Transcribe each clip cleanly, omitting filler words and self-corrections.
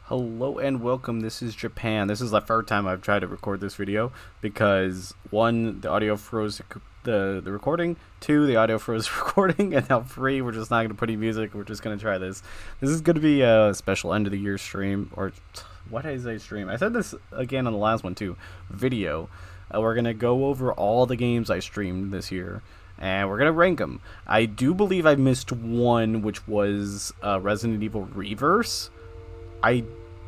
Hello and welcome. This is Japan. This is the third time I've tried to record this video because one, the audio froze the recording. Two, the audio froze the recording, and now three, we're just not going to put any music. We're just going to try this. This is going to be a special end of the year stream, or what did I say stream? I said this again on the last one too. Video. We're going to go over all the games I streamed this year, and we're gonna rank them. I do believe I missed one, which was Resident Evil Reverse. I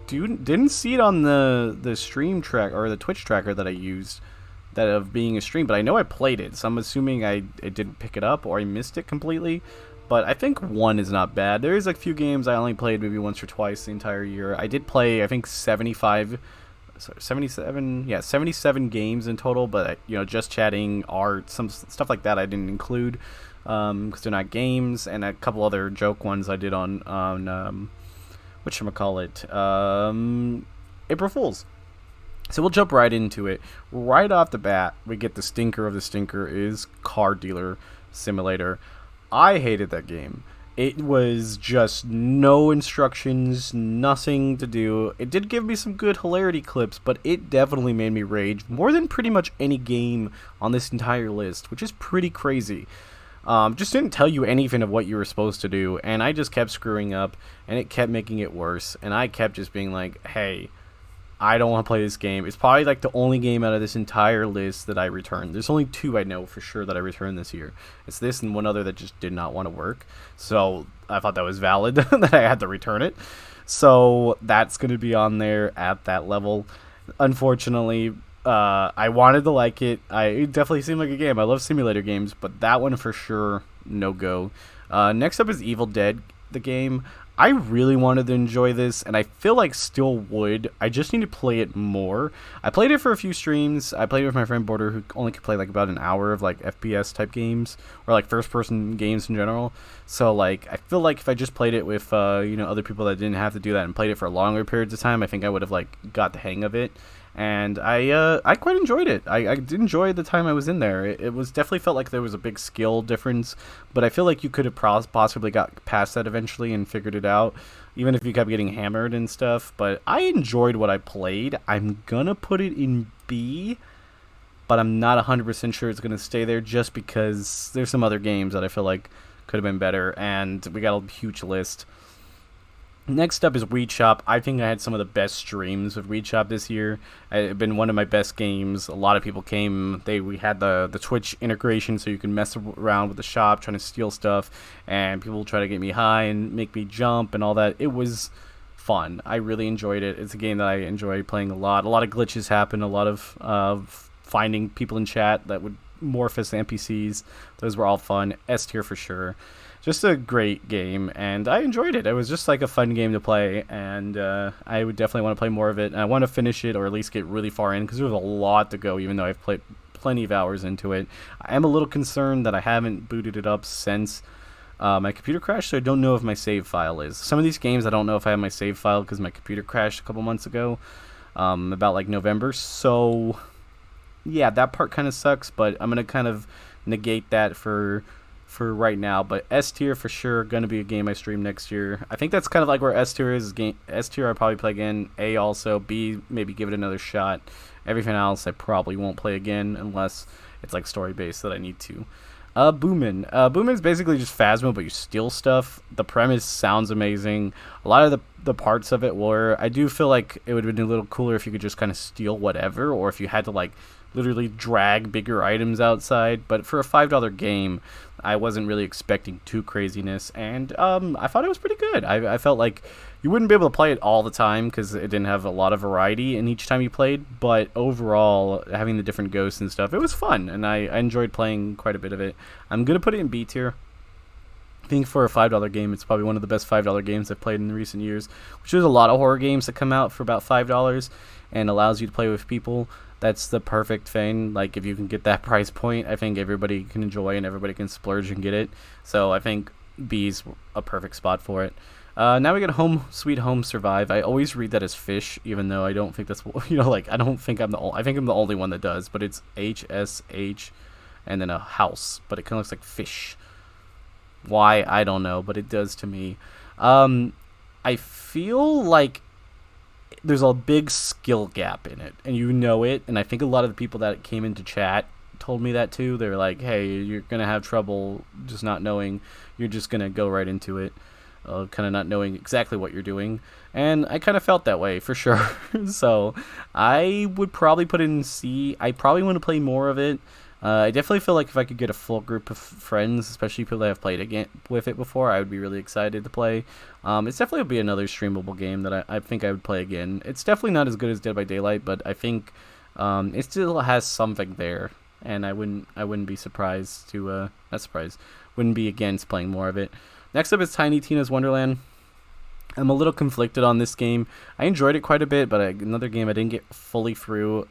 didn't see it on the stream track or the Twitch tracker that I used, that of being a stream, but I know I played it, so I'm assuming I didn't pick it up or I missed it completely. But I think one is not bad. There is a few games I only played maybe once or twice the entire year. I did play, I think, 77 games in total, but just chatting, art, some stuff like that I didn't include because they're not games, and a couple other joke ones I did on whatchamacallit, April Fools. So we'll jump right into it. Right off the bat, we get the stinker of the stinker is Car Dealer Simulator. I hated that game. It was just no instructions, nothing to do. It did give me some good hilarity clips, but it definitely made me rage more than pretty much any game on this entire list, which is pretty crazy. Just didn't tell you anything of what you were supposed to do, and I just kept screwing up, and it kept making it worse, and I kept just being like, hey, I don't want to play this game. It's probably like the only game out of this entire list that I returned. There's only two I know for sure that I returned this year. It's this and one other that just did not want to work, so I thought that was valid that I had to return it. So that's going to be on there at that level. Unfortunately, I wanted to like it. It definitely seemed like a game. I love simulator games, but that one for sure, no go. Next up is Evil Dead, the game. I really wanted to enjoy this, and I feel like still would. I just need to play it more. I played it for a few streams. I played it with my friend Border, who only could play like about an hour of like FPS type games, or like first person games in general. So like I feel like if I just played it with other people that didn't have to do that and played it for longer periods of time, I think I would have like got the hang of it. And I quite enjoyed it. I did enjoy the time I was in there. It was definitely felt like there was a big skill difference, but I feel like you could have possibly got past that eventually and figured it out, even if you kept getting hammered and stuff. But I enjoyed what I played. I'm gonna put it in B, but I'm not 100% sure it's gonna stay there just because there's some other games that I feel like could have been better, and we got a huge list. Next up is Weed Shop. I think I had some of the best streams of Weed Shop this year. It's been one of my best games. A lot of people came. We had the Twitch integration, so you can mess around with the shop, trying to steal stuff, and people try to get me high and make me jump and all that. It was fun. I really enjoyed it. It's a game that I enjoy playing a lot. A lot of glitches happen. A lot of finding people in chat that would morph as NPCs. Those were all fun. S tier for sure. Just a great game, and I enjoyed it. It was just like a fun game to play, and I would definitely want to play more of it. And I want to finish it, or at least get really far in, because there's a lot to go, even though I've played plenty of hours into it. I am a little concerned that I haven't booted it up since my computer crashed, so I don't know if my save file is. Some of these games, I don't know if I have my save file, because my computer crashed a couple months ago, about like November. So, yeah, that part kind of sucks, but I'm going to kind of negate that for right now. But S tier for sure, gonna be a game I stream next year. I think that's kind of like where S tier is. S tier I probably play again. A also. B maybe give it another shot. Everything else I probably won't play again unless it's like story based that I need to. Boomin. Boomin is basically just Phasmo, but you steal stuff. The premise sounds amazing. A lot of the parts of it were. I do feel like it would have been a little cooler if you could just kind of steal whatever, or if you had to like literally drag bigger items outside. But for a $5 game, I wasn't really expecting too craziness, and I thought it was pretty good. I felt like you wouldn't be able to play it all the time because it didn't have a lot of variety in each time you played, but overall, having the different ghosts and stuff, it was fun, and I enjoyed playing quite a bit of it. I'm going to put it in B tier. I think for a $5 game, it's probably one of the best $5 games I've played in recent years, which there's a lot of horror games that come out for about $5 and allows you to play with people. That's the perfect thing. Like, if you can get that price point, I think everybody can enjoy and everybody can splurge and get it. So I think B's a perfect spot for it. Now we get Home Sweet Home Survive. I always read that as fish, even though I don't think that's I don't think I think I'm the only one that does. But it's HSH, and then a house, but it kind of looks like fish. Why, I don't know, but it does to me. I feel like there's a big skill gap in it, and you know it. And I think a lot of the people that came into chat told me that too. They're like, "Hey, you're gonna have trouble just not knowing. You're just gonna go right into it, kind of not knowing exactly what you're doing." And I kind of felt that way for sure. So I would probably put it in C. I probably want to play more of it. I definitely feel like if I could get a full group of friends, especially people that have played again with it before, I would be really excited to play. It's definitely would be another streamable game that I think I would play again. It's definitely not as good as Dead by Daylight, but I think it still has something there, and I wouldn't be surprised to not surprised, wouldn't be against playing more of it. Next up is Tiny Tina's Wonderland. I'm a little conflicted on this game. I enjoyed it quite a bit, but another game I didn't get fully through.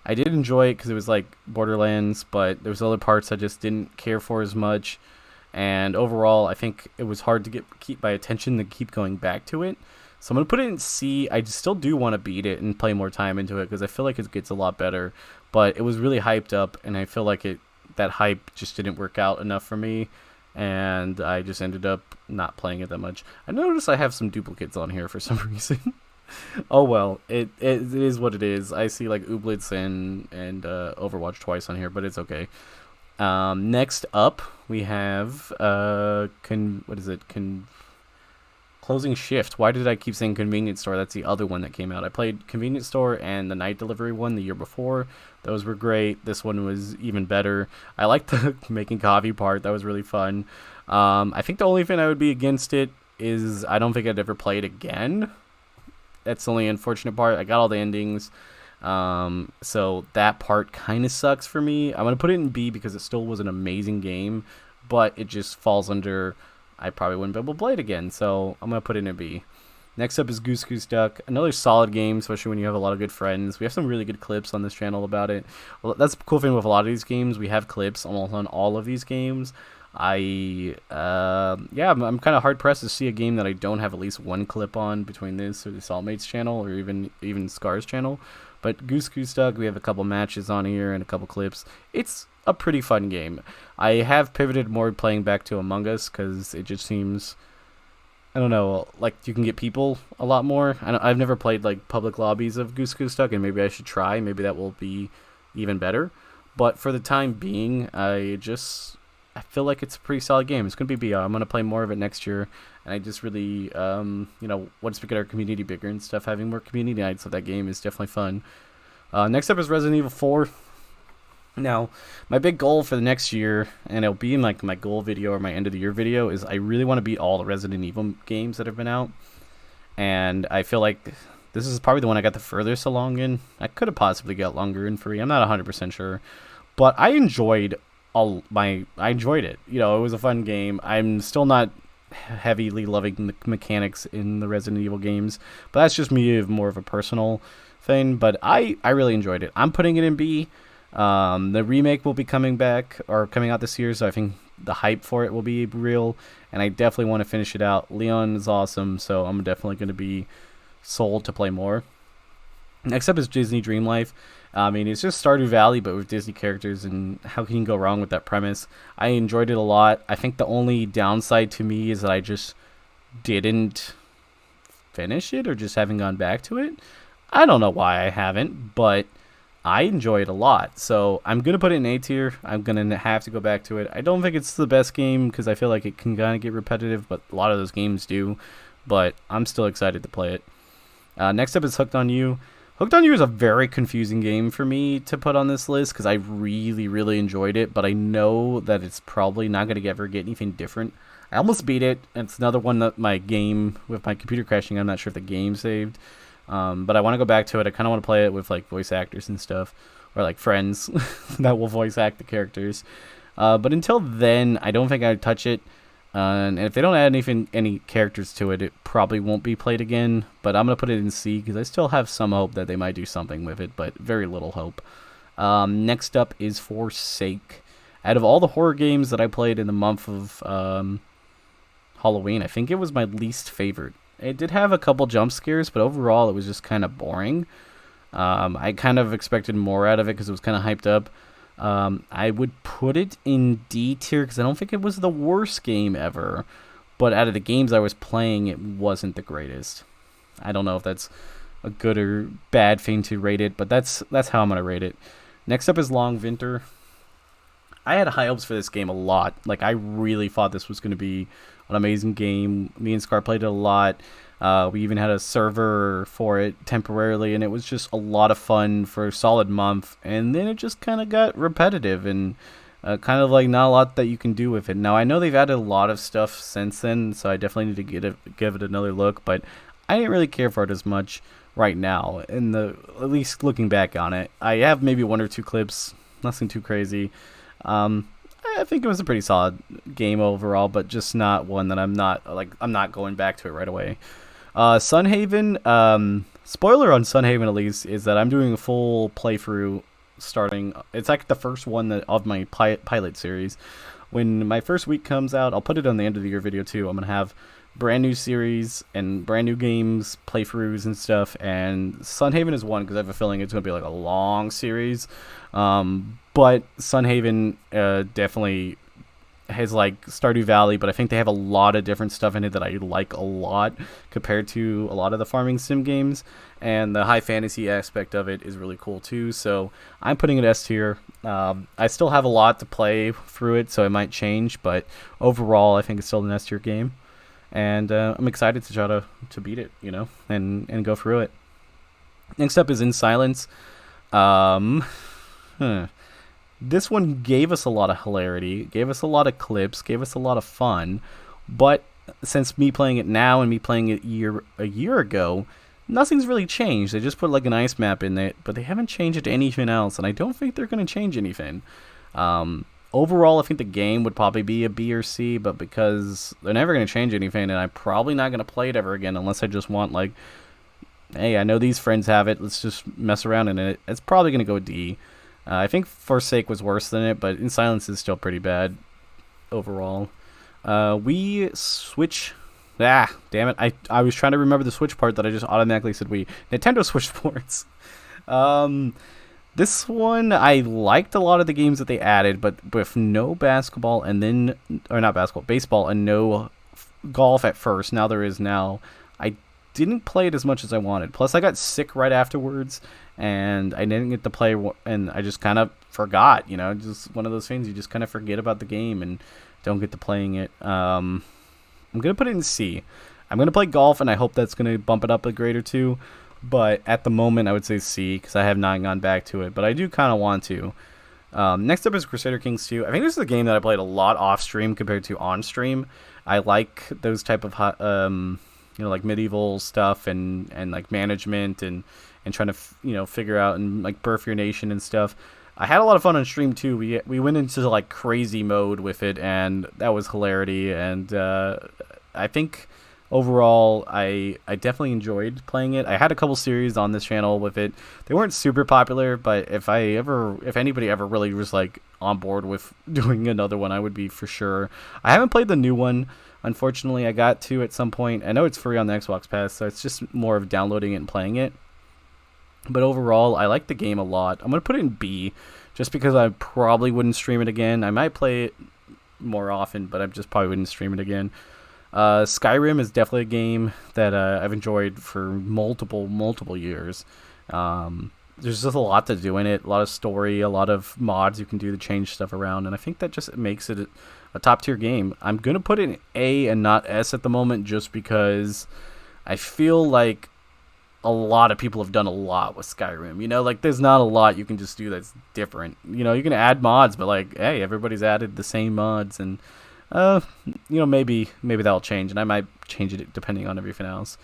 I did enjoy it because it was like Borderlands, but there was other parts I just didn't care for as much. And overall, I think it was hard to keep my attention to keep going back to it. So I'm going to put it in C. I still do want to beat it and play more time into it because I feel like it gets a lot better. But it was really hyped up, and I feel like that hype just didn't work out enough for me. And I just ended up not playing it that much. I noticed I have some duplicates on here for some reason. Oh well, it is what it is. I see like Ooblets and Overwatch twice on here, but it's okay. Next up we have Closing Shift. Why did I keep saying Convenience Store? That's the other one that came out. I played Convenience Store and the Night Delivery one the year before. Those were great. This one was even better. I liked the making coffee part. That was really fun. I think the only thing I would be against it is I don't think I'd ever play it again. That's the only unfortunate part. I got all the endings. So that part kind of sucks for me. I'm going to put it in B because it still was an amazing game, but it just falls under I probably wouldn't be able to play it again. So I'm going to put it in B. Next up is Goose Goose Duck. Another solid game, especially when you have a lot of good friends. We have some really good clips on this channel about it. Well, that's the cool thing with a lot of these games. We have clips almost on all of these games. I'm kind of hard pressed to see a game that I don't have at least one clip on between this or the Saltmates channel or even Scar's channel. But Goose Goose Duck, we have a couple matches on here and a couple clips. It's a pretty fun game. I have pivoted more playing back to Among Us because it just seems, I don't know, like you can get people a lot more. I've never played like public lobbies of Goose Goose Duck, and maybe I should try. Maybe that will be even better. But for the time being, I feel like it's a pretty solid game. It's going to be B. I'm going to play more of it next year. And I just really, once we get our community bigger and stuff, having more community nights of that game is definitely fun. Next up is Resident Evil 4. Now, my big goal for the next year, and it'll be in like my goal video or my end of the year video, is I really want to beat all the Resident Evil games that have been out. And I feel like this is probably the one I got the furthest along in. I could have possibly got longer in 3. I'm not 100% sure. But I enjoyed it. You know, it was a fun game. I'm still not heavily loving the mechanics in the Resident Evil games, but that's just me, more of a personal thing. But I really enjoyed it. I'm putting it in B. The remake will be coming out this year, so I think the hype for it will be real, and I definitely want to finish it out. Leon is awesome, so I'm definitely going to be sold to play more. Next up is Disney Dream Life. I mean, it's just Stardew Valley, but with Disney characters, and how can you go wrong with that premise? I enjoyed it a lot. I think the only downside to me is that I just didn't finish it, or just haven't gone back to it. I don't know why I haven't, but I enjoy it a lot. So I'm going to put it in A tier. I'm going to have to go back to it. I don't think it's the best game because I feel like it can kind of get repetitive, but a lot of those games do. But I'm still excited to play it. Next up is Hooked on You. Hooked on You is a very confusing game for me to put on this list because I really, really enjoyed it, but I know that it's probably not going to ever get anything different. I almost beat it. It's another one that my game, with my computer crashing, I'm not sure if the game saved. But I want to go back to it. I kind of want to play it with like voice actors and stuff, or like friends that will voice act the characters. But until then, I don't think I'd touch it. And if they don't add any characters to it, it probably won't be played again. But I'm going to put it in C because I still have some hope that they might do something with it, but very little hope. Next up is Forsake. Out of all the horror games that I played in the month of Halloween, I think it was my least favorite. It did have a couple jump scares, but overall it was just kind of boring. I kind of expected more out of it because it was kind of hyped up. I would put it in D tier because I don't think it was the worst game ever, but out of the games I was playing, it wasn't the greatest. I don't know if that's a good or bad thing to rate it, but that's how I'm gonna rate it. Next up is Long Winter. I had high hopes for this game a lot. Like, I really thought this was going to be an amazing game. Me and Scar played it a lot. We even had a server for it temporarily, and it was just a lot of fun for a solid month. And then it just kind of got repetitive and kind of like not a lot that you can do with it. Now, I know they've added a lot of stuff since then, so I definitely need to give it another look, but I didn't really care for it as much right now. At least looking back on it, I have maybe one or two clips, nothing too crazy. I think it was a pretty solid game overall, but just not one that I'm not going back to it right away. Sunhaven, spoiler on Sunhaven at least is that I'm doing a full playthrough starting. It's like the first one of my pilot series. When my first week comes out, I'll put it on the end of the year video too. I'm gonna have brand new series and brand new games, playthroughs and stuff. And Sunhaven is one because I have a feeling it's gonna be like a long series. But Sunhaven definitely has like Stardew Valley, but I think they have a lot of different stuff in it that I like a lot compared to a lot of the farming sim games, and the high fantasy aspect of it is really cool too. So I'm putting it S tier. I still have a lot to play through it, so it might change, but overall I think it's still an S tier game, and I'm excited to try to beat it, and go through it. Next up is In Silence. This one gave us a lot of hilarity, gave us a lot of clips, gave us a lot of fun, but since me playing it now and me playing it a year ago, nothing's really changed. They just put like an ice map in it, but they haven't changed it to anything else, and I don't think they're going to change anything. Overall, I think the game would probably be a B or C, but because they're never going to change anything, and I'm probably not going to play it ever again unless I just want, like, hey, I know these friends have it, let's just mess around in it. It's probably going to go D. I think Forsake was worse than it, but In Silence is still pretty bad overall. We Switch. Damn it. I was trying to remember the Switch part that I just automatically said we. Nintendo Switch Sports. This one, I liked a lot of the games that they added, but with no basketball and then... Or not basketball, baseball and no golf at first. Now there is now. I didn't play it as much as I wanted. Plus, I got sick right afterwards, and I didn't get to play, and I just kind of forgot, just one of those things. You just kind of forget about the game and don't get to playing it. I'm going to put it in C. I'm going to play golf, and I hope that's going to bump it up a grade or two, but at the moment, I would say C, because I have not gone back to it, but I do kind of want to. Next up is Crusader Kings 2. I think this is a game that I played a lot off-stream compared to on-stream. I like those type of... like medieval stuff and like management and trying to figure out and like birth your nation and stuff. I had a lot of fun on stream too. We went into like crazy mode with it, and that was hilarity. And I think overall I definitely enjoyed playing it. I had a couple series on this channel with it. They weren't super popular, but if anybody ever really was like on board with doing another one, I would be for sure. I haven't played the new one. Unfortunately, I got to at some point. I know it's free on the Xbox Pass, so it's just more of downloading it and playing it. But overall, I like the game a lot. I'm going to put it in B, just because I probably wouldn't stream it again. I might play it more often, but I just probably wouldn't stream it again. Skyrim is definitely a game that I've enjoyed for multiple years. There's just a lot to do in it, a lot of story, a lot of mods you can do to change stuff around, and I think that just makes it a top-tier game. I'm going to put it in A and not S at the moment, just because I feel like a lot of people have done a lot with Skyrim. Like, there's not a lot you can just do that's different. You can add mods, but, like, hey, everybody's added the same mods, and, maybe that'll change, and I might change it depending on everything else.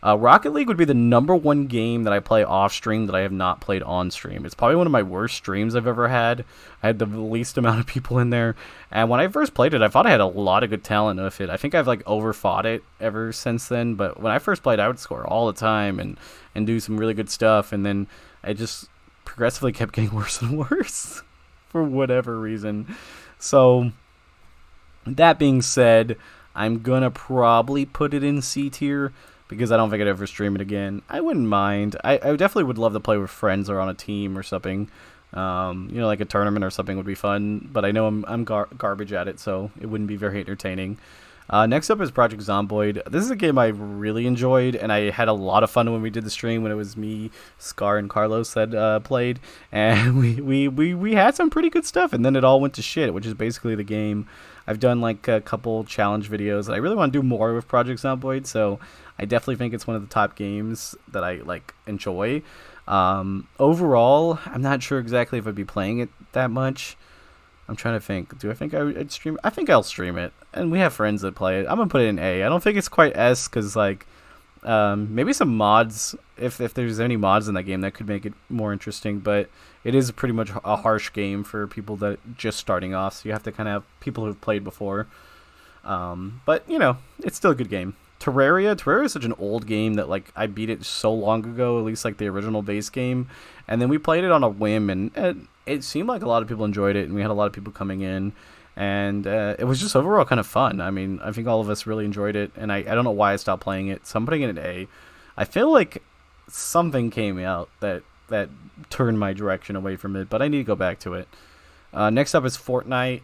Rocket League would be the number one game that I play off stream that I have not played on stream. It's probably one of my worst streams I've ever had. I had the least amount of people in there, and when I first played it, I thought I had a lot of good talent with it. I think I've like overfought it ever since then, but when I first played, I would score all the time and do some really good stuff, and then I just progressively kept getting worse and worse for whatever reason. So that being said, I'm gonna probably put it in C tier, because I don't think I'd ever stream it again. I wouldn't mind. I definitely would love to play with friends or on a team or something. Like a tournament or something would be fun. But I know I'm garbage at it, so it wouldn't be very entertaining. Next up is Project Zomboid. This is a game I really enjoyed, and I had a lot of fun when we did the stream when it was me, Scar, and Carlos that played, and we had some pretty good stuff, and then it all went to shit, which is basically the game. I've done like a couple challenge videos, and I really want to do more with Project Zomboid, so I definitely think it's one of the top games that I like enjoy. Overall, I'm not sure exactly if I'd be playing it that much. I'm trying to think. Do I think I'd stream it? I think I'll stream it. And we have friends that play it. I'm going to put it in A. I don't think it's quite S because, like, maybe some mods, if there's any mods in that game, that could make it more interesting. But it is pretty much a harsh game for people that are just starting off. So you have to kind of have people who've played before. But, you know, it's still a good game. Terraria is such an old game that, like, I beat it so long ago, at least, like, the original base game. And then we played it on a whim, and it seemed like a lot of people enjoyed it, and we had a lot of people coming in. And it was just overall kind of fun. I mean, I think all of us really enjoyed it, and I don't know why I stopped playing it, so I'm putting it in A. I feel like something came out that turned my direction away from it, but I need to go back to it. Next up is Fortnite.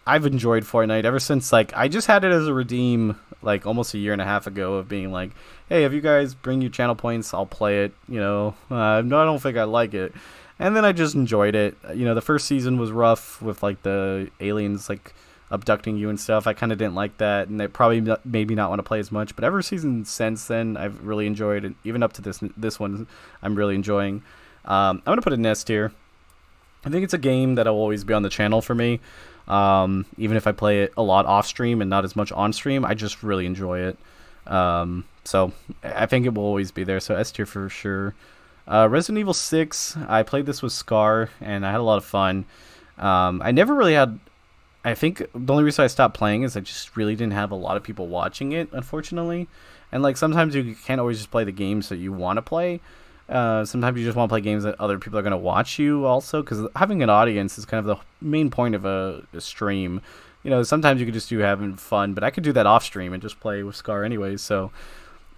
I've enjoyed Fortnite ever since, like, I just had it as a redeem, like, almost a year and a half ago of being like, hey, if you guys bring you channel points, I'll play it, you know. No, I don't think I like it. And then I just enjoyed it. You know, the first season was rough with, like, the aliens, like, abducting you and stuff. I kind of didn't like that, and they probably made me not want to play as much. But every season since then, I've really enjoyed it. Even up to this one, I'm really enjoying. I'm going to put it in S tier. I think it's a game that'll always be on the channel for me. Even if I play it a lot off stream and not as much on stream, I just really enjoy it. So I think it will always be there. So S tier for sure. Resident Evil 6, I played this with Scar, and I had a lot of fun. I never really had... I think the only reason I stopped playing is I just really didn't have a lot of people watching it, unfortunately. And, like, sometimes you can't always just play the games that you want to play. Sometimes you just want to play games that other people are going to watch you also, because having an audience is kind of the main point of a stream. You know, sometimes you could just do having fun, but I could do that off stream and just play with Scar anyways, so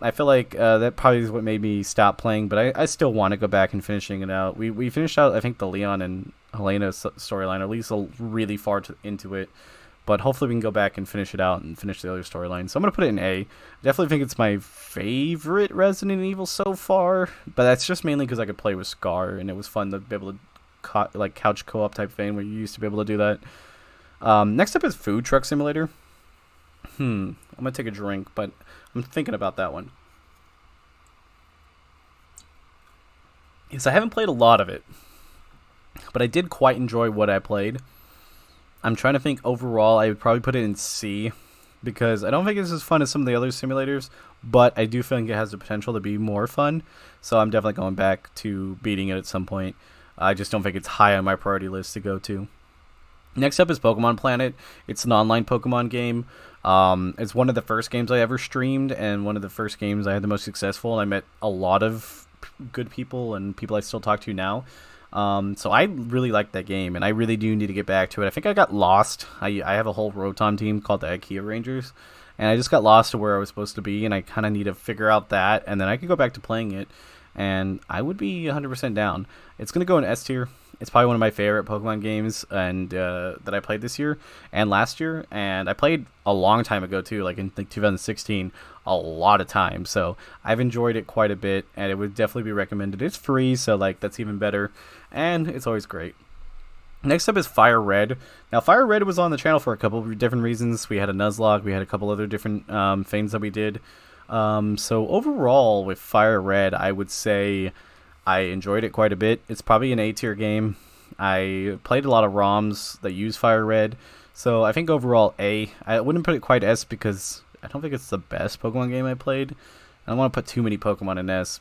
I feel like that probably is what made me stop playing, but I still want to go back and finishing it out. We finished out, I think, the Leon and Helena storyline, at least really far into it. But hopefully we can go back and finish it out and finish the other storylines. So I'm going to put it in A. I definitely think it's my favorite Resident Evil so far. But that's just mainly because I could play with Scar. And it was fun to be able to, like, couch co-op type thing where you used to be able to do that. Next up is Food Truck Simulator. I'm going to take a drink, but I'm thinking about that one. Yes, I haven't played a lot of it. But I did quite enjoy what I played. I'm trying to think overall, I would probably put it in C, because I don't think it's as fun as some of the other simulators, but I do think it has the potential to be more fun, so I'm definitely going back to beating it at some point. I just don't think it's high on my priority list to go to. Next up is Pokemon Planet. It's an online Pokemon game. It's one of the first games I ever streamed, and one of the first games I had the most successful, and I met a lot of good people, and people I still talk to now. So I really like that game, and I really do need to get back to it. I think I got lost. I have a whole Rotom team called the IKEA Rangers, and I just got lost to where I was supposed to be, and I kind of need to figure out that, and then I could go back to playing it, and I would be 100% down. It's going to go in S tier. It's probably one of my favorite Pokemon games and that I played this year and last year, and I played a long time ago too, like in 2016, a lot of time. So I've enjoyed it quite a bit, and it would definitely be recommended. It's free, so like that's even better, and it's always great. Next up is Fire Red. Now, Fire Red was on the channel for a couple of different reasons. We had a Nuzlocke, we had a couple other different things that we did. So overall, with Fire Red, I would say I enjoyed it quite a bit. It's probably an A tier game. I played a lot of ROMs that use Fire Red, so I think overall A. I wouldn't put it quite S because I don't think it's the best Pokemon game I played. I don't want to put too many Pokemon in S,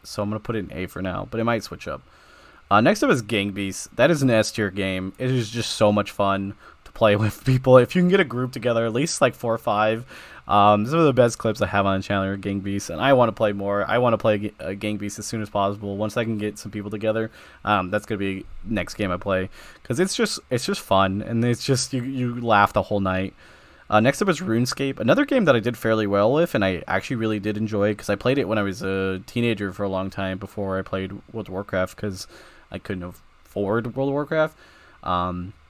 so I'm going to put it in A for now, but it might switch up. Next up is Gang Beasts. That is an S tier game. It is just so much fun to play with people. If you can get a group together, at least like 4 or 5. These are the best clips I have on the channel are Gang Beasts, and I want to play more. I want to play Gang Beasts as soon as possible. Once I can get some people together, that's gonna be next game I play, because it's just fun, and it's just you laugh the whole night. Next up is RuneScape, another game that I did fairly well with, and I actually really did enjoy, because I played it when I was a teenager for a long time before I played World of Warcraft, because I couldn't afford World of Warcraft.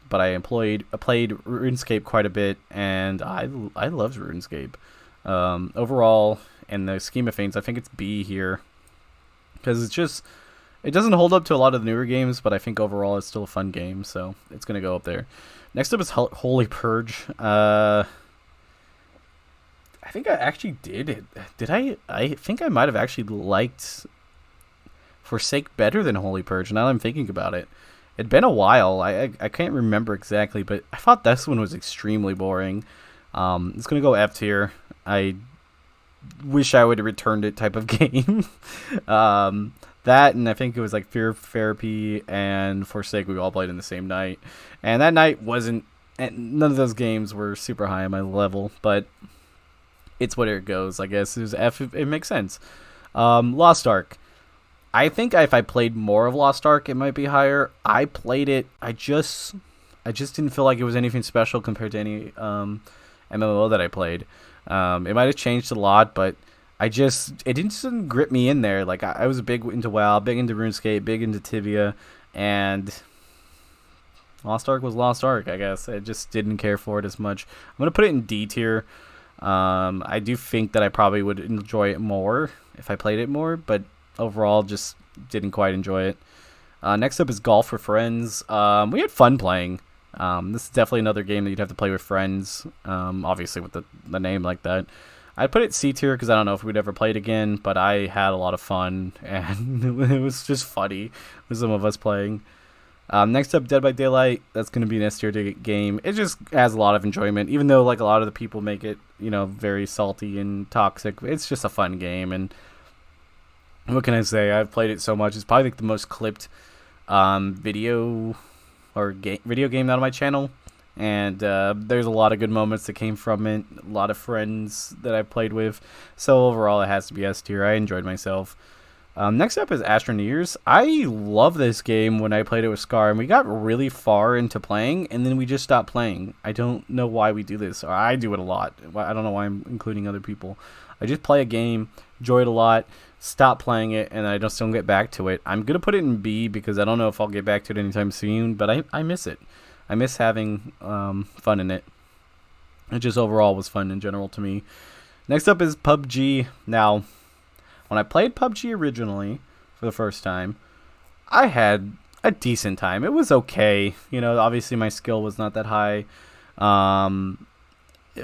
but I played RuneScape quite a bit, and I loved RuneScape. Overall, in the scheme of things, I think it's B here because it doesn't hold up to a lot of the newer games, but I think overall it's still a fun game, so it's gonna go up there. Next up is Holy Purge. I think I actually did it. Did I? I think I might have actually liked Forsake better than Holy Purge. Now that I'm thinking about it, it'd been a while. I can't remember exactly, but I thought this one was extremely boring. It's gonna go F tier. I wish I would have returned it type of game. That, and I think it was like Fear Therapy and Forsake. We all played in the same night, and that night wasn't. And none of those games were super high on my level, but it's what it goes. I guess it was F. It makes sense. Lost Ark. I think if I played more of Lost Ark, it might be higher. I played it. I just didn't feel like it was anything special compared to any MMO that I played. It might have changed a lot, but it didn't grip me in there. Like I was big into WoW, big into RuneScape, big into Tibia, and Lost Ark was Lost Ark, I guess. I just didn't care for it as much. I'm gonna put it in D tier. I do think that I probably would enjoy it more if I played it more, but overall just didn't quite enjoy it. Next up is Golf with Friends. We had fun playing. This is definitely another game that you'd have to play with friends, obviously with the name like that. I'd put it C tier because I don't know if we'd ever play it again, but I had a lot of fun, and it was just funny with some of us playing. Next up, Dead by Daylight. That's going to be an S tier game. It just has a lot of enjoyment, even though like a lot of the people make it, very salty and toxic. It's just a fun game, and what can I say? I've played it so much. It's probably like the most clipped video game out of my channel, and there's a lot of good moments that came from it. A lot of friends that I played with. So overall, it has to be S tier. I enjoyed myself. Next up is Astroneers. I love this game when I played it with Scar, and we got really far into playing, and then we just stopped playing. I don't know why we do this. I do it a lot. I don't know why I'm including other people. I just play a game, enjoy it a lot, stop playing it, and I just don't get back to it. I'm going to put it in B because I don't know if I'll get back to it anytime soon, but I miss it. I miss having fun in it. It just overall was fun in general to me. Next up is PUBG. Now, when I played PUBG originally for the first time, I had a decent time. It was okay. Obviously my skill was not that high.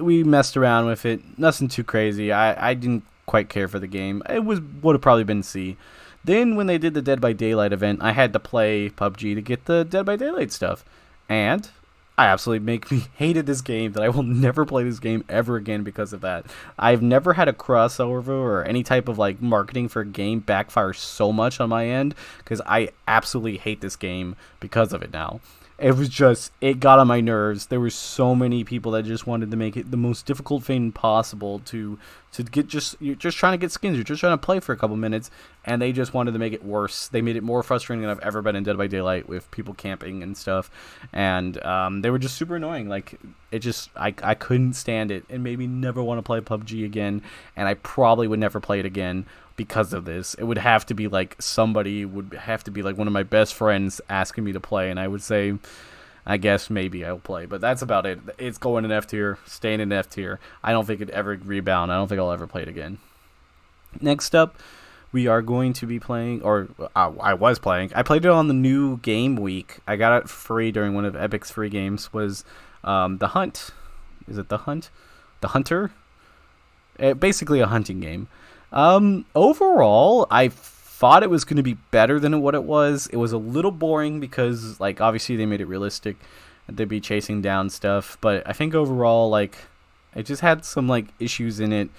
We messed around with it. Nothing too crazy. I didn't quite care for the game. It would have probably been C. Then when they did the Dead by Daylight event, I had to play PUBG to get the Dead by Daylight stuff. And I absolutely hated this game that I will never play this game ever again because of that. I've never had a crossover or any type of like marketing for a game backfire so much on my end because I absolutely hate this game because of it now. It got on my nerves. There were so many people that just wanted to make it the most difficult thing possible to get you're just trying to get skins. You're just trying to play for a couple minutes, and they just wanted to make it worse. They made it more frustrating than I've ever been in Dead by Daylight with people camping and stuff. And they were just super annoying. Like, I couldn't stand it and made me never want to play PUBG again. And I probably would never play it again because of this. It would have to be like one of my best friends asking me to play, and I would say, I guess maybe I'll play, but that's about it. It's going in F tier, staying in F tier. I don't think it'd ever rebound. I don't think I'll ever play it again. Next up, we are going to be playing, or I was playing. I played it on the new game week. I got it free during one of Epic's free games. Was The Hunt? Is it The Hunt? The Hunter? Basically a hunting game. Overall, I thought it was going to be better than what it was. It was a little boring because, like, obviously they made it realistic. They'd be chasing down stuff. But I think overall, like, it just had some, like, issues in it.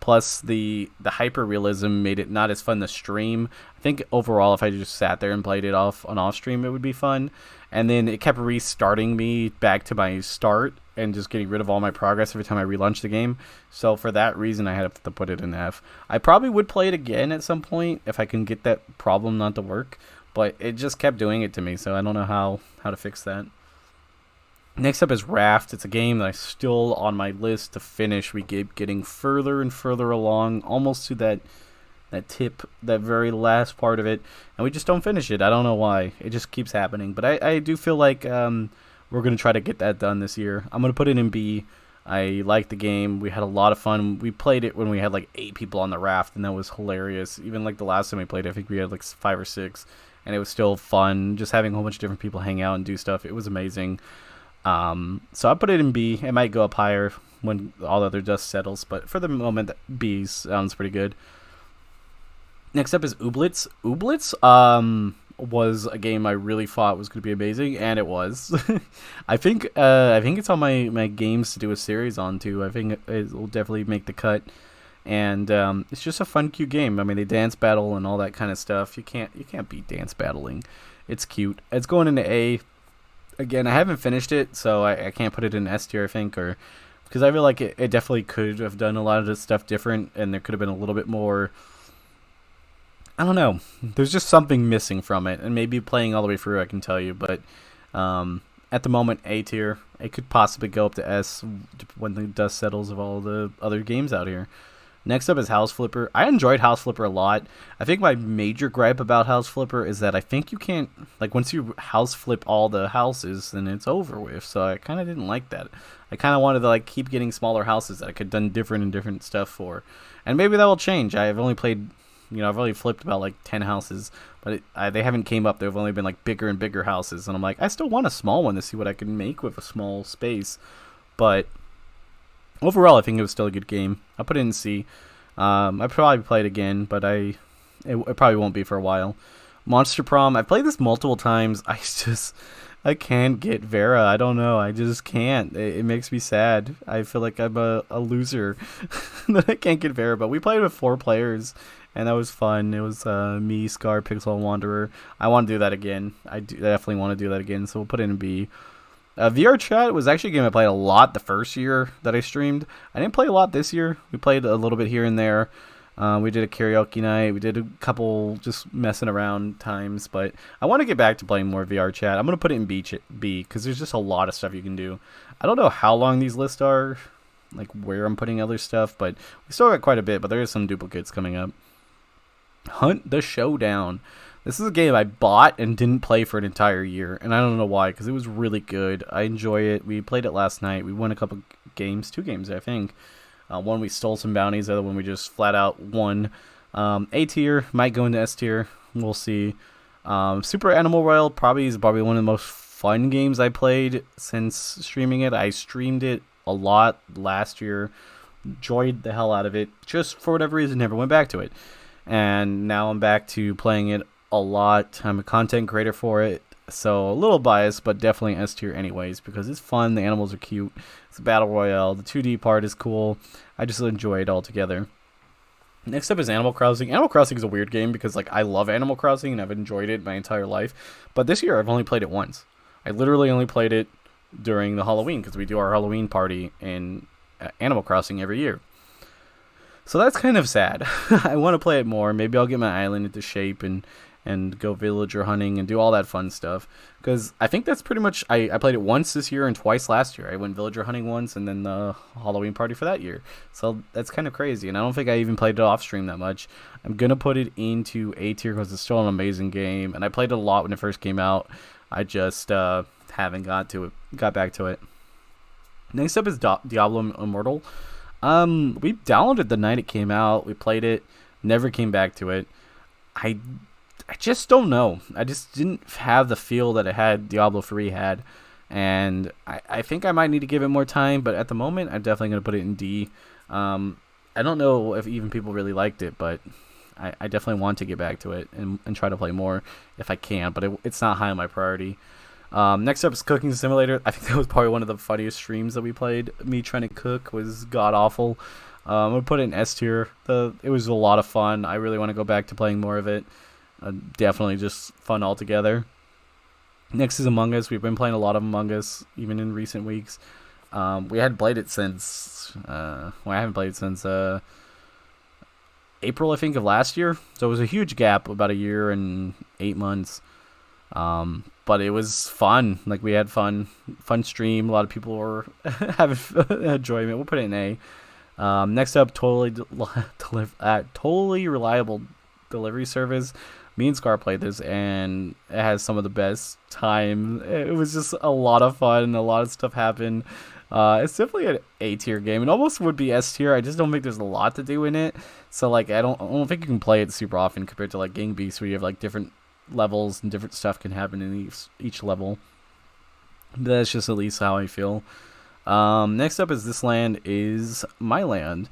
Plus, the hyper-realism made it not as fun to stream. I think overall, if I just sat there and played it off stream, it would be fun. And then it kept restarting me back to my start and just getting rid of all my progress every time I relaunched the game. So for that reason, I had to put it in F. I probably would play it again at some point if I can get that problem not to work. But it just kept doing it to me, so I don't know how to fix that. Next up is Raft. It's a game that I still on my list to finish. We keep getting further and further along, almost to that very last part of it, and we just don't finish it. I don't know why. It just keeps happening. But I do feel like we're gonna try to get that done this year. I'm gonna put it in B. I like the game. We had a lot of fun. We played it when we had like 8 people on the raft, and that was hilarious. Even like the last time we played, I think we had like 5 or 6, and it was still fun. Just having a whole bunch of different people hang out and do stuff. It was amazing. So I put it in B. It might go up higher when all the other dust settles, but for the moment, B sounds pretty good. Next up is Ooblets. Ooblets was a game I really thought was going to be amazing, and it was. I think it's on my games to do a series on too. I think it will definitely make the cut, and it's just a fun, cute game. I mean, they dance battle and all that kind of stuff. You can't beat dance battling. It's cute. It's going into A. Again, I haven't finished it, so I can't put it in S tier, I think, or because I feel like it definitely could have done a lot of this stuff different, and there could have been a little bit more. I don't know. There's just something missing from it, and maybe playing all the way through, I can tell you. But at the moment, A tier. It could possibly go up to S when the dust settles of all the other games out here. Next up is House Flipper. I enjoyed House Flipper a lot. I think my major gripe about House Flipper is that I think you can't, like, once you house flip all the houses, then it's over with. So I kind of didn't like that. I kind of wanted to like keep getting smaller houses that I could have done different and different stuff for. And maybe that will change. I've only played, I've only flipped about like 10 houses, but they haven't came up. They've only been like bigger and bigger houses, and I'm like, I still want a small one to see what I can make with a small space. But overall, I think it was still a good game. I'll put it in C. I probably play it again, but it probably won't be for a while. Monster Prom. I've played this multiple times. I can't get Vera. I don't know. I just can't. It makes me sad. I feel like I'm a loser that I can't get Vera. But we played with 4 players, and that was fun. It was me, Scar, Pixel, and Wanderer. I want to do that again. I definitely want to do that again, so we'll put it in B. VR Chat was actually a game I played a lot the first year that I streamed. I didn't play a lot this year. We played a little bit here and there. We did a karaoke night. We did a couple just messing around times. But I want to get back to playing more VR Chat. I'm going to put it in B because there's just a lot of stuff you can do. I don't know how long these lists are, like where I'm putting other stuff. But we still got quite a bit. But there is some duplicates coming up. Hunt the Showdown. This is a game I bought and didn't play for an entire year, and I don't know why, because it was really good. I enjoy it. We played it last night. We won a couple games, 2 games, I think. One we stole some bounties, the other one we just flat out won. A tier, might go into S tier. We'll see. Super Animal Royale is probably one of the most fun games I played since streaming it. I streamed it a lot last year. Enjoyed the hell out of it. Just for whatever reason, never went back to it. And now I'm back to playing it a lot. I'm a content creator for it, so a little biased, but definitely S tier anyways, because it's fun. The animals are cute. It's a battle royale. The 2D part is cool. I just enjoy it all together. Next up is Animal Crossing. Animal Crossing is a weird game because like I love Animal Crossing and I've enjoyed it my entire life, but this year I've only played it once. I literally only played it during the Halloween because we do our Halloween party in Animal Crossing every year. So that's kind of sad. I want to play it more. Maybe I'll get my island into shape and go villager hunting and do all that fun stuff. Because I think that's pretty much... I played it once this year and twice last year. I went villager hunting once and then the Halloween party for that year. So that's kind of crazy. And I don't think I even played it off stream that much. I'm going to put it into A tier because it's still an amazing game. And I played it a lot when it first came out. I just haven't got back to it. Next up is Diablo Immortal. We downloaded the night it came out. We played it. Never came back to it. I just don't know. I just didn't have the feel that it had Diablo 3 had. And I think I might need to give it more time. But at the moment, I'm definitely going to put it in D. I don't know if even people really liked it. But I definitely want to get back to it and try to play more if I can. But it's not high on my priority. Next up is Cooking Simulator. I think that was probably one of the funniest streams that we played. Me trying to cook was god-awful. I'm going to put it in S tier. It was a lot of fun. I really want to go back to playing more of it. Definitely just fun altogether. Next is Among Us. We've been playing a lot of Among Us, even in recent weeks. We hadn't played it since... I haven't played it since April, I think, of last year. So it was a huge gap, about a year and 8 months. But it was fun. Like, we had fun stream. A lot of people were having enjoyment. We'll put it in A. Next up, totally reliable delivery service. Me and Scar played this, and it has some of the best time. It was just a lot of fun. A lot of stuff happened. It's definitely an A tier game. It almost would be S tier. I just don't think there's a lot to do in it. So like I don't think you can play it super often compared to like Gang Beasts, where you have like different levels and different stuff can happen in each level. But that's just at least how I feel. Next up is This Land Is My Land.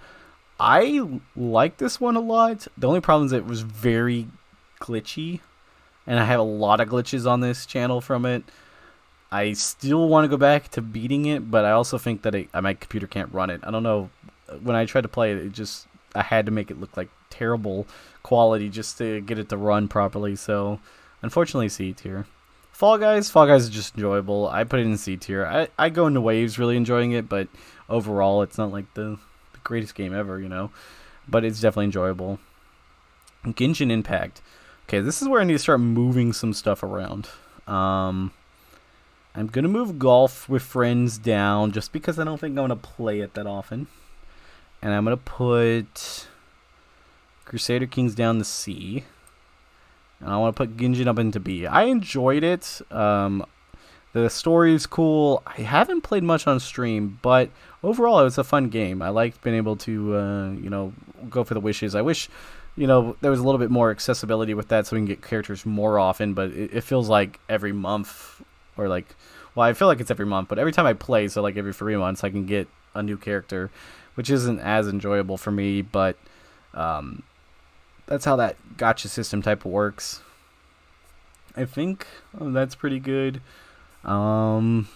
I like this one a lot. The only problem is it was very glitchy, and I have a lot of glitches on this channel from it. I still want to go back to beating it, but I also think that my computer can't run it. I don't know. When I tried to play it, I had to make it look like terrible quality just to get it to run properly. So, unfortunately, C tier. Fall Guys is just enjoyable. I put it in C tier. I go into waves really enjoying it, but overall, it's not like the greatest game ever, you know. But it's definitely enjoyable. Genshin Impact. Okay, this is where I need to start moving some stuff around. I'm going to move Golf with Friends down just because I don't think I'm going to play it that often. And I'm going to put Crusader Kings down to C. And I want to put Genshin up into B. I enjoyed it. The story is cool. I haven't played much on stream, but overall it was a fun game. I liked being able to, go for the wishes. I wish, there was a little bit more accessibility with that so we can get characters more often, but it feels like every month or like, well, I feel like it's every month, but every time I play, so like every 3 months, I can get a new character, which isn't as enjoyable for me, but that's how that gacha system type of works. I think that's pretty good. I'm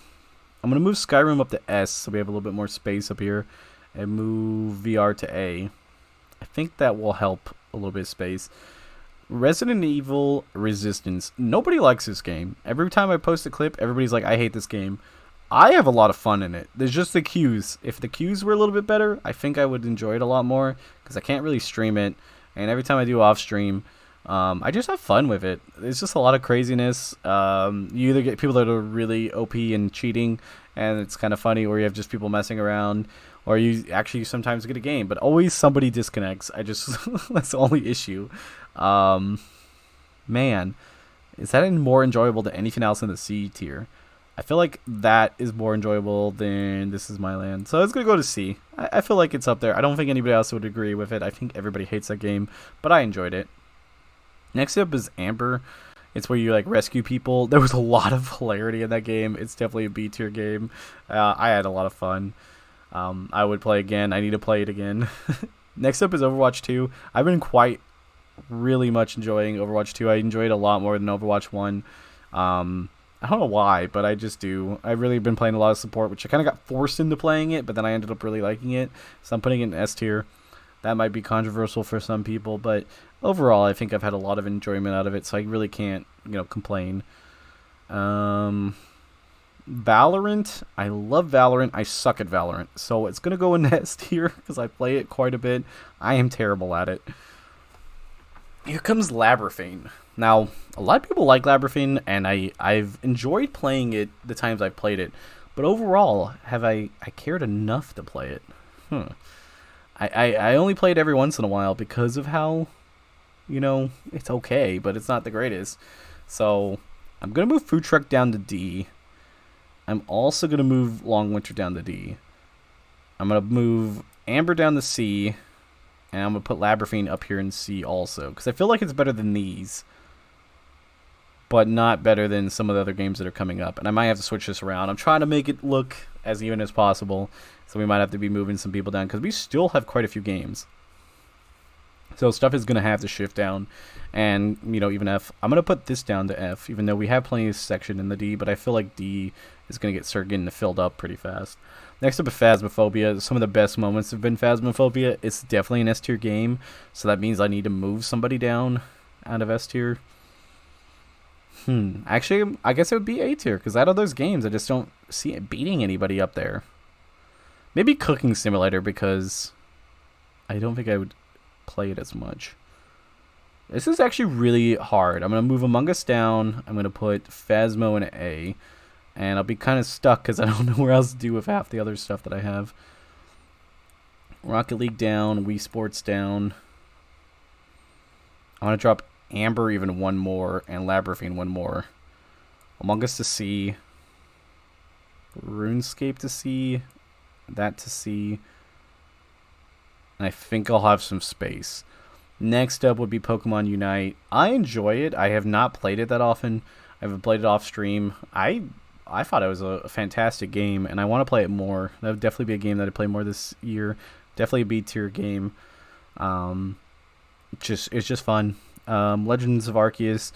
going to move Skyrim up to S so we have a little bit more space up here, and move VR to A. I think that will help a little bit of space. Resident Evil Resistance. Nobody likes this game. Every time I post a clip, everybody's like, I hate this game. I have a lot of fun in it. There's just the queues. If the queues were a little bit better, I think I would enjoy it a lot more, because I can't really stream it, and every time I do off stream, I just have fun with it. It's just a lot of craziness. You either get people that are really OP and cheating, and it's kind of funny, or you have just people messing around, or you actually sometimes get a game, but always somebody disconnects. That's the only issue. Man, is that more enjoyable than anything else in the C tier? I feel like that is more enjoyable than This Is My Land. So it's going to go to C. I feel like it's up there. I don't think anybody else would agree with it. I think everybody hates that game, but I enjoyed it. Next up is Amber. It's where you like rescue people. There was a lot of hilarity in that game. It's definitely a B tier game. I had a lot of fun. I would play again. I need to play it again. Next up is Overwatch 2. I've been really much enjoying Overwatch 2. I enjoyed it a lot more than Overwatch 1. I don't know why, but I just do. I've really been playing a lot of support, which I kind of got forced into playing it, but then I ended up really liking it. So I'm putting it in S tier. That might be controversial for some people, but overall, I think I've had a lot of enjoyment out of it, so I really can't, complain. Valorant. I love Valorant. I suck at Valorant, so it's going to go in S tier because I play it quite a bit. I am terrible at it. Here comes Labyrinthine. Now, a lot of people like Labyrinthine, and I've enjoyed playing it the times I've played it. But overall, have I cared enough to play it? I only play it every once in a while because of how, it's okay, but it's not the greatest. So, I'm going to move Food Truck down to D. I'm also going to move Long Winter down to D. I'm going to move Amber down to C. And I'm going to put Labyrinthine up here in C also, because I feel like it's better than these, but not better than some of the other games that are coming up. And I might have to switch this around. I'm trying to make it look as even as possible, so we might have to be moving some people down, because we still have quite a few games. So stuff is going to have to shift down, and, even F. I'm going to put this down to F, even though we have plenty of section in the D, but I feel like D is going to start getting filled up pretty fast. Next up is Phasmophobia. Some of the best moments have been Phasmophobia. It's definitely an S tier game, so that means I need to move somebody down out of S tier. Actually, I guess it would be A tier, because out of those games, I just don't see it beating anybody up there. Maybe Cooking Simulator, because I don't think I would play it as much. This is actually really hard. I'm going to move Among Us down. I'm going to put Phasmo in A. And I'll be kind of stuck because I don't know where else to do with half the other stuff that I have. Rocket League down. Wii Sports down. I want to drop Amber even one more and Labyrinthine one more. Among Us to see. RuneScape to see. That to see. And I think I'll have some space. Next up would be Pokemon Unite. I enjoy it. I have not played it that often. I haven't played it off stream. I thought it was a fantastic game, and I want to play it more. That would definitely be a game that I play more this year. Definitely a B tier game. It's just fun. Legends of Arceus.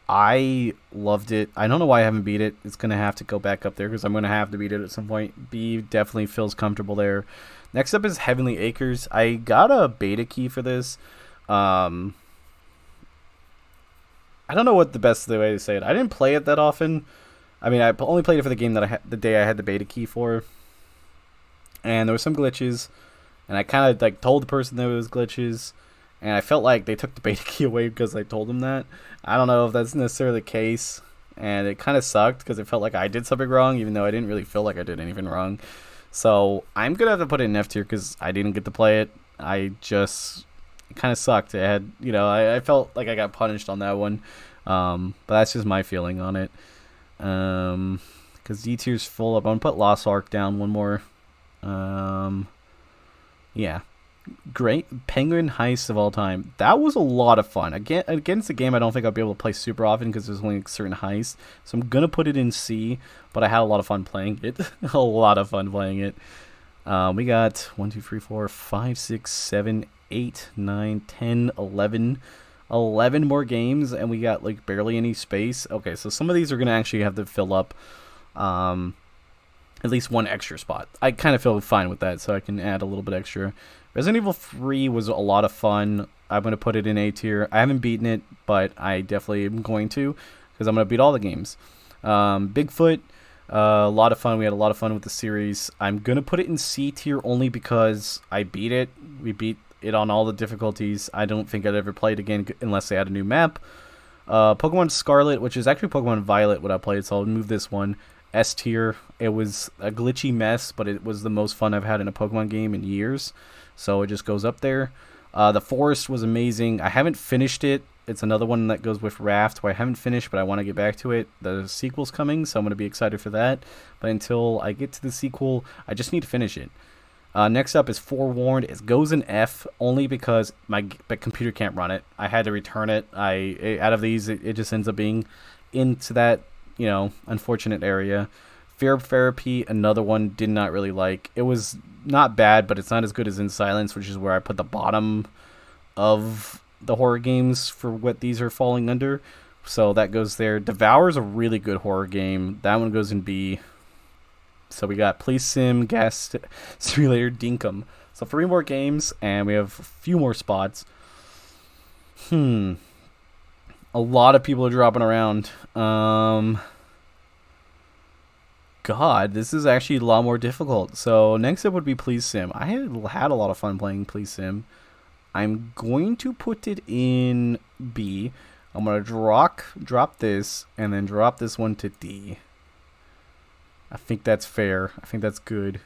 I loved it. I don't know why I haven't beat it. It's gonna have to go back up there because I'm gonna have to beat it at some point. B definitely feels comfortable there. Next up is Heavenly Acres. I got a beta key for this. I don't know what the best way to say it. I didn't play it that often. I mean, I only played it for the game that the day I had the beta key for. And there were some glitches, and I kind of like told the person there was glitches, and I felt like they took the beta key away because I told them that. I don't know if that's necessarily the case, and it kind of sucked because it felt like I did something wrong, even though I didn't really feel like I did anything wrong. So I'm gonna have to put it in F tier because I didn't get to play it. It kind of sucked. It had, I felt like I got punished on that one. But that's just my feeling on it. Because D tier's full up. I'm gonna put Lost Ark down one more. Yeah. Great Penguin Heist of all time. That was a lot of fun. Against a game I don't think I'll be able to play super often because there's only certain heists. So I'm gonna put it in C, but I had a lot of fun playing it. A lot of fun playing it. We got 1, 2, 3, 4, 5, 6, 7, 8, 9, 10, 11 more games, and we got like barely any space. Okay, so some of these are gonna actually have to fill up at least one extra spot. I kind of feel fine with that, so I can add a little bit extra. Resident Evil 3 was a lot of fun. I'm gonna put it in A tier. I haven't beaten it, but I definitely am going to because I'm gonna beat all the games. Bigfoot, a lot of fun. We had a lot of fun with the series. I'm gonna put it in C tier only because I beat it. We beat it on all the difficulties. I don't think I'd ever play it again unless they add a new map. Pokemon Scarlet, which is actually Pokemon Violet, what I played, so I'll move this one. S tier. It was a glitchy mess, but it was the most fun I've had in a Pokemon game in years, so it just goes up there. The Forest was amazing. I haven't finished it. It's another one that goes with Raft, where I haven't finished, but I want to get back to it. The sequel's coming, so I'm going to be excited for that. But until I get to the sequel, I just need to finish it. Next up is Forewarned. It goes in F only because my computer can't run it. I had to return it. Out of these, it just ends up being into that, unfortunate area. Fear of Therapy, another one, did not really like. It was not bad, but it's not as good as In Silence, which is where I put the bottom of the horror games for what these are falling under. So that goes there. Devour's a really good horror game. That one goes in B. So we got Police Sim, Gas Simulator, Dinkum. So 3 more games, and we have a few more spots. A lot of people are dropping around. God, this is actually a lot more difficult. So next up would be Police Sim. I had a lot of fun playing Police Sim. I'm going to put it in B. I'm going to drop this, and then drop this one to D. I think that's fair. I think that's good.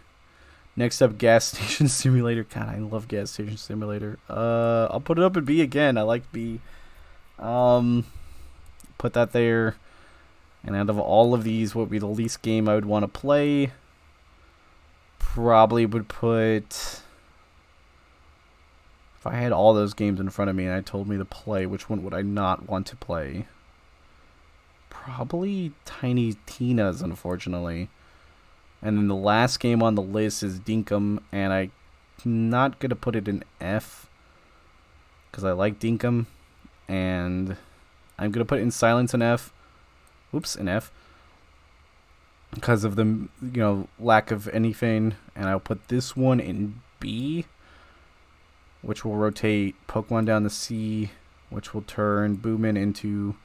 Next up, Gas Station Simulator. God, I love Gas Station Simulator. I'll put it up at B again. I like B. Put that there. And out of all of these, what would be the least game I would want to play? Probably would put... If I had all those games in front of me and I told me to play, which one would I not want to play? Probably Tiny Tina's, unfortunately. And then the last game on the list is Dinkum, and I'm not going to put it in F because I like Dinkum, and I'm going to put it in Silence in F. Oops, in F. Because of the, lack of anything, and I'll put this one in B, which will rotate Pokemon down to C, which will turn Boomin into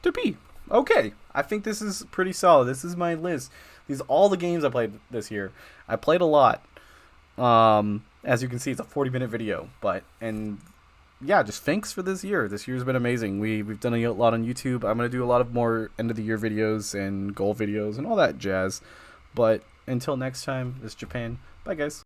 to B. Okay, I think this is pretty solid. This is my list. These are all the games I played this year. I played a lot. As you can see, it's a 40-minute video. Yeah, just thanks for this year. This year's been amazing. We've done a lot on YouTube. I'm going to do a lot of more end-of-the-year videos and goal videos and all that jazz. But until next time, this is Japan. Bye, guys.